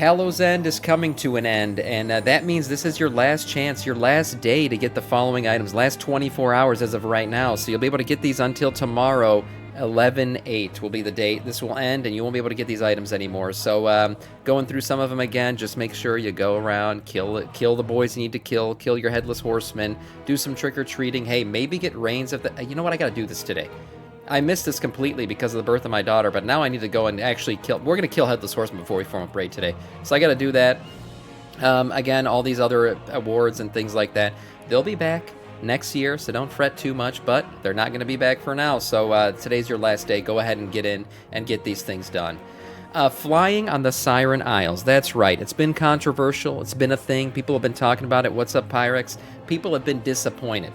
Hallow's End is coming to an end, and that means this is your last chance, your last day to get the following items, last 24 hours as of right now. So you'll be able to get these until tomorrow. 11/8 will be the date. This will end, and you won't be able to get these items anymore. So going through some of them again, just make sure you go around, kill the boys you need to kill your headless horsemen, do some trick-or-treating. Hey, maybe get reins of the... You know what? I got to do this today. I missed this completely because of the birth of my daughter, but now I need to go and actually kill... We're going to kill Headless Horseman before we form a raid today. So I got to do that. Again, all these other awards and things like that, they'll be back next year, so don't fret too much, but they're not going to be back for now. So today's your last day. Go ahead and get in and get these things done. Flying on the Siren Isles. That's right. It's been controversial. It's been a thing. People have been talking about it. What's up, Pyrex? People have been disappointed,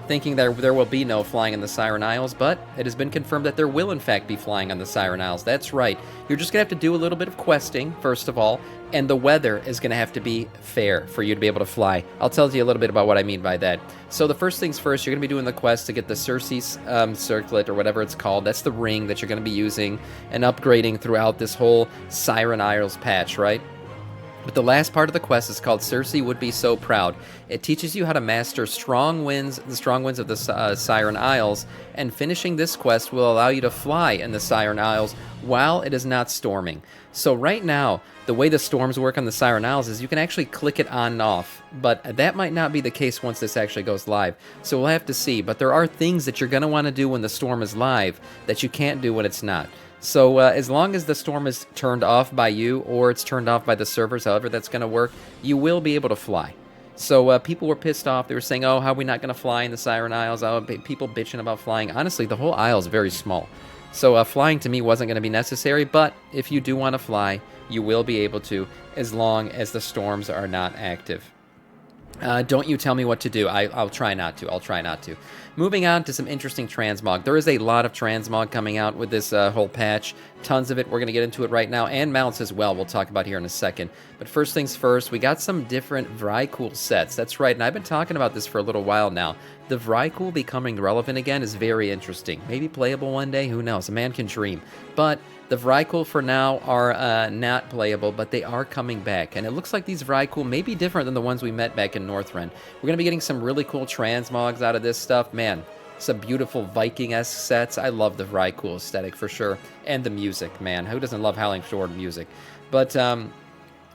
thinking that there will be no flying in the Siren Isles, but it has been confirmed that there will in fact be flying on the Siren Isles. That's right. You're just going to have to do a little bit of questing, first of all, and the weather is going to have to be fair for you to be able to fly. I'll tell you a little bit about what I mean by that. So the first things first, you're going to be doing the quest to get the Circe's circlet, or whatever it's called. That's the ring that you're going to be using and upgrading throughout this whole Siren Isles patch, right? But the last part of the quest is called Circe Would Be So Proud. It teaches you how to master the strong winds of the Siren Isles, and finishing this quest will allow you to fly in the Siren Isles while it is not storming. So right now, the way the storms work on the Siren Isles is you can actually click it on and off, but that might not be the case once this actually goes live. So we'll have to see, but there are things that you're going to want to do when the storm is live that you can't do when it's not. So as long as the storm is turned off by you, or it's turned off by the servers, however that's going to work, you will be able to fly. So people were pissed off. They were saying, oh, how are we not going to fly in the Siren Isles? Oh, people bitching about flying. Honestly, the whole isle is very small. So flying to me wasn't going to be necessary, but if you do want to fly, you will be able to, as long as the storms are not active. Don't you tell me what to do. I'll try not to. I'll try not to. Moving on to some interesting transmog. There is a lot of transmog coming out with this whole patch. Tons of it. We're going to get into it right now. And mounts as well. We'll talk about here in a second. But first things first, we got some different Vrykul sets. That's right. And I've been talking about this for a little while now. The Vrykul becoming relevant again is very interesting. Maybe playable one day. Who knows? A man can dream. But the Vrykul for now are not playable, but they are coming back. And it looks like these Vrykul may be different than the ones we met back in Northrend. We're going to be getting some really cool transmogs out of this stuff. Man, some beautiful Viking-esque sets. I love the Vrykul aesthetic for sure. And the music, man. Who doesn't love Howling Sword music? But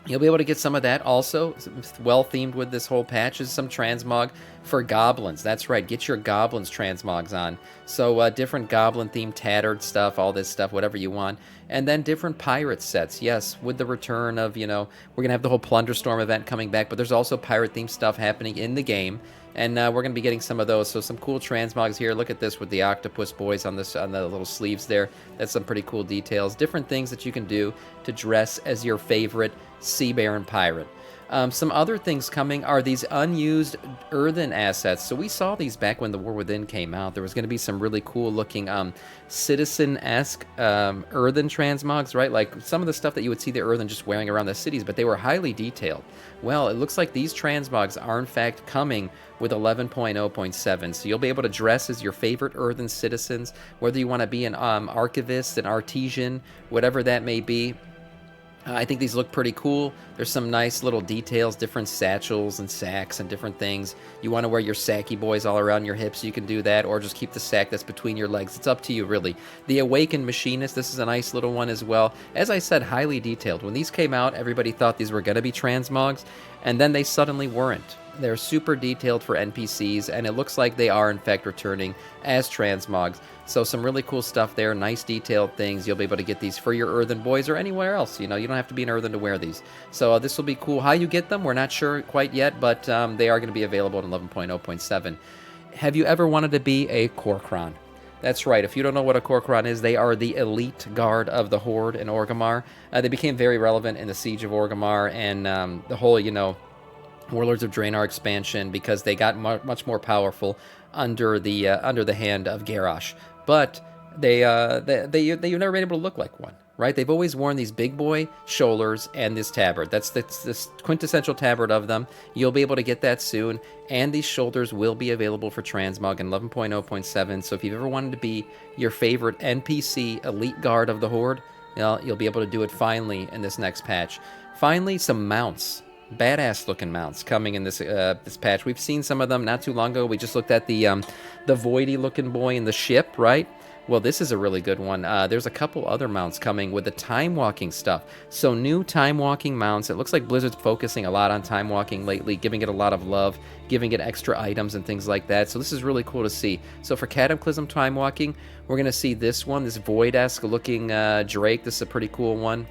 you'll be able to get some of that also. Well-themed with this whole patch is some transmog for goblins. That's right. Get your goblins transmogs on. So different goblin-themed tattered stuff, all this stuff, whatever you want. And then different pirate sets. Yes, with the return of, we're going to have the whole Plunderstorm event coming back, but there's also pirate-themed stuff happening in the game. And we're going to be getting some of those. So some cool transmogs here. Look at this with the octopus boys on the little sleeves there. That's some pretty cool details. Different things that you can do to dress as your favorite Sea Baron pirate. Some other things coming are these unused earthen assets. So we saw these back when the War Within came out. There was going to be some really cool looking citizen-esque earthen transmogs, right? Like some of the stuff that you would see the earthen just wearing around the cities, but they were highly detailed. Well, it looks like these transmogs are in fact coming with 11.0.7. So you'll be able to dress as your favorite earthen citizens, whether you want to be an archivist, an artesian, whatever that may be. I think these look pretty cool. There's some nice little details, different satchels and sacks and different things. You want to wear your sacky boys all around your hips, you can do that, or just keep the sack that's between your legs. It's up to you, really. The Awakened Machinist, this is a nice little one as well. As I said, highly detailed. When these came out, everybody thought these were going to be transmogs, and then they suddenly weren't. They're super detailed for NPCs, and it looks like they are, in fact, returning as transmogs. So some really cool stuff there, nice detailed things. You'll be able to get these for your earthen boys or anywhere else. You don't have to be an earthen to wear these. So this will be cool. How you get them, we're not sure quite yet, but they are going to be available in 11.0.7. Have you ever wanted to be a Kor'kron? That's right. If you don't know what a Kor'kron is, they are the elite guard of the Horde in Orgrimmar. They became very relevant in the Siege of Orgrimmar and the whole, Warlords of Draenor expansion, because they got much more powerful under the hand of Garrosh. But they've never been able to look like one, right? They've always worn these big boy shoulders and this tabard. That's this quintessential tabard of them. You'll be able to get that soon, and these shoulders will be available for transmog in 11.0.7. So if you've ever wanted to be your favorite NPC elite guard of the Horde, you'll be able to do it finally in this next patch. Finally, some mounts. Badass looking mounts coming in this patch. We've seen some of them not too long ago. We just looked at the voidy looking boy in the ship, right? Well, this is a really good one. There's a couple other mounts coming with the time walking stuff. So new time walking mounts. It looks like Blizzard's focusing a lot on time walking lately, giving it a lot of love, giving it extra items and things like that. So this is really cool to see. So for Cataclysm time walking, we're going to see this one, this void-esque looking Drake. This is a pretty cool one.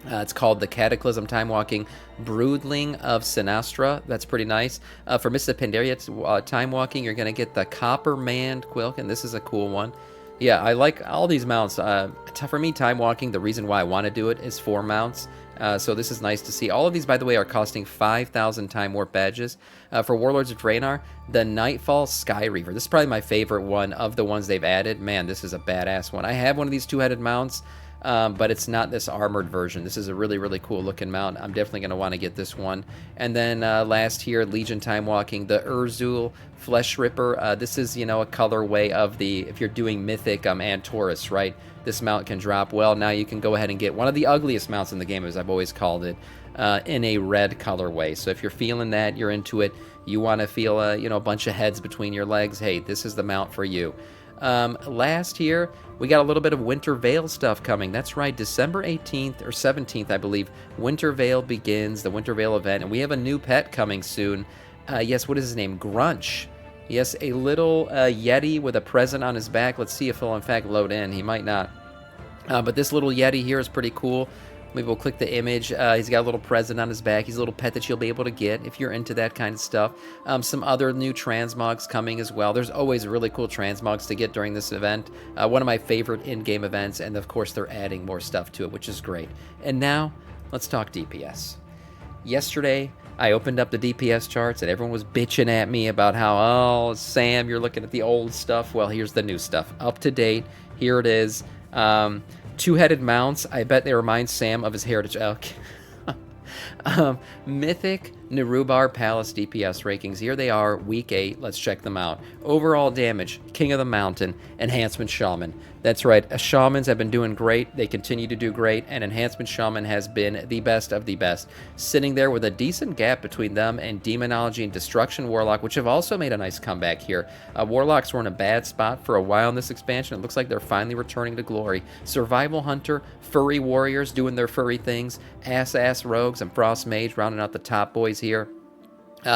It's called the Cataclysm Time Walking Broodling of Sinastra. That's pretty nice. For Mists of Pandaria Time Walking, you're going to get the Copper Manned Quilk, and this is a cool one. Yeah, I like all these mounts. For me, Time Walking, the reason why I want to do it is 4 mounts. So this is nice to see. All of these, by the way, are costing 5,000 Time Warp badges. For Warlords of Draenor, the Nightfall Sky Reaver. This is probably my favorite one of the ones they've added. Man, this is a badass one. I have one of these 2-headed mounts. But it's not this armored version. This is a really, really cool looking mount. I'm definitely going to want to get this one. And then last here, Legion Time Walking, the Urzul Flesh Ripper. This is, a colorway of the, if you're doing Mythic Antorus, right? This mount can drop. Well, now you can go ahead and get one of the ugliest mounts in the game, as I've always called it, in a red colorway. So if you're feeling that, you're into it, you want to feel, a bunch of heads between your legs, hey, this is the mount for you. Last here, we got a little bit of Winter Veil stuff coming. That's right, December 18th or 17th, I believe, Winter Veil begins, the Winter Veil event, and we have a new pet coming soon. Yes, what is his name? Grunch. Yes, a little Yeti with a present on his back. Let's see if he'll in fact load in. He might not. But this little Yeti here is pretty cool. Maybe we'll click the image. He's got a little present on his back. He's a little pet that you'll be able to get if you're into that kind of stuff. Some other new transmogs coming as well. There's always really cool transmogs to get during this event. One of my favorite in-game events, and of course they're adding more stuff to it, which is great. And now, let's talk DPS. Yesterday, I opened up the DPS charts and everyone was bitching at me about how, oh, Sam, you're looking at the old stuff. Well, here's the new stuff. Up to date. Here it is. 2-headed mounts. I bet they remind Sam of his heritage elk. Mythic Nerubar Palace DPS rankings. Here they are, week 8. Let's check them out. Overall damage, King of the Mountain, Enhancement Shaman. That's right, Shamans have been doing great. They continue to do great, and Enhancement Shaman has been the best of the best. Sitting there with a decent gap between them and Demonology and Destruction Warlock, which have also made a nice comeback here. Warlocks were in a bad spot for a while in this expansion. It looks like they're finally returning to glory. Survival Hunter, Furry Warriors doing their furry things, Ass Rogues, and Frost Mage rounding out the top boys here.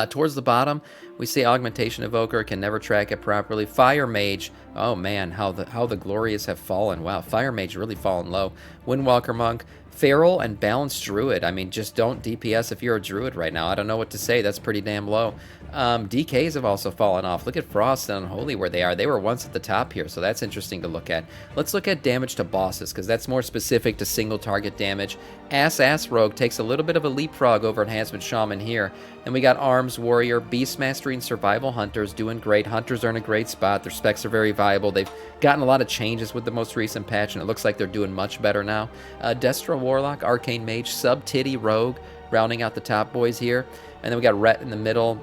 Towards the bottom, we see Augmentation Evoker, can never track it properly. Fire Mage, oh man, how the glorious have fallen. Wow, Fire Mage really fallen low. Windwalker Monk, Feral, and Balanced Druid. I mean, just don't DPS if you're a Druid right now. I don't know what to say. That's pretty damn low. DKs have also fallen off. Look at Frost and Unholy where they are. They were once at the top here, so that's interesting to look at. Let's look at damage to bosses, because that's more specific to single target damage. Ass Rogue takes a little bit of a leapfrog over Enhancement Shaman here. Then we got Arms Warrior, Beastmastery, and Survival Hunters doing great. Hunters are in a great spot. Their specs are very viable. They've gotten a lot of changes with the most recent patch, and it looks like they're doing much better now. Destro Warlock, Arcane Mage, Sub-Titty Rogue, rounding out the top boys here. And then we got Ret in the middle.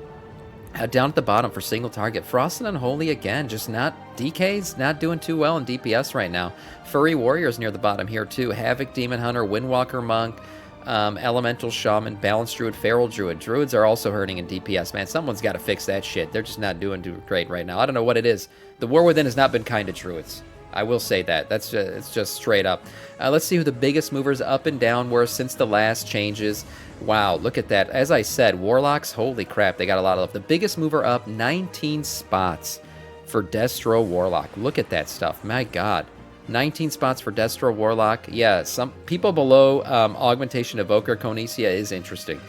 Down at the bottom for single target, Frost and Unholy again, just not DKs, not doing too well in DPS right now. Furry Warriors near the bottom here too. Havoc Demon Hunter, Windwalker Monk, Elemental Shaman, Balanced Druid, Feral Druid. Druids are also hurting in DPS, man. Someone's got to fix that shit. They're just not doing too great right now. I don't know what it is. The War Within has not been kind to Druids. I will say that. It's just straight up. Let's see who the biggest movers up and down were since the last changes. Wow, look at that. As I said, Warlocks, holy crap, they got a lot of love. The biggest mover up, 19 spots for Destro Warlock. Look at that stuff. My God. 19 spots for Destro Warlock. Yeah, some people below Augmentation Evoker Konesia is interesting.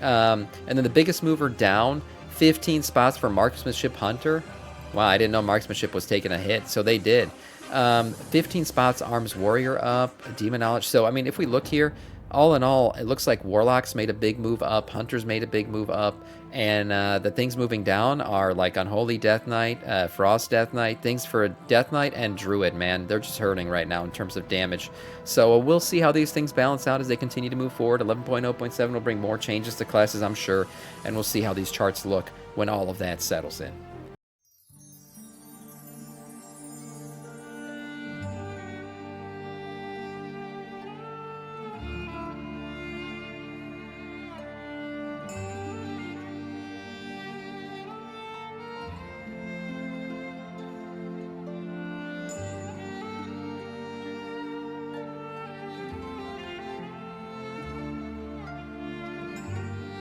And then the biggest mover down, 15 spots for Marksmanship Hunter. Wow, I didn't know Marksmanship was taking a hit, so they did. 15 spots, Arms Warrior up, Demonology. So, I mean, if we look here, all in all, it looks like Warlocks made a big move up, Hunters made a big move up, and the things moving down are like Unholy Death Knight, Frost Death Knight, things for Death Knight and Druid, man. They're just hurting right now in terms of damage. So we'll see how these things balance out as they continue to move forward. 11.0.7 will bring more changes to classes, I'm sure, and we'll see how these charts look when all of that settles in.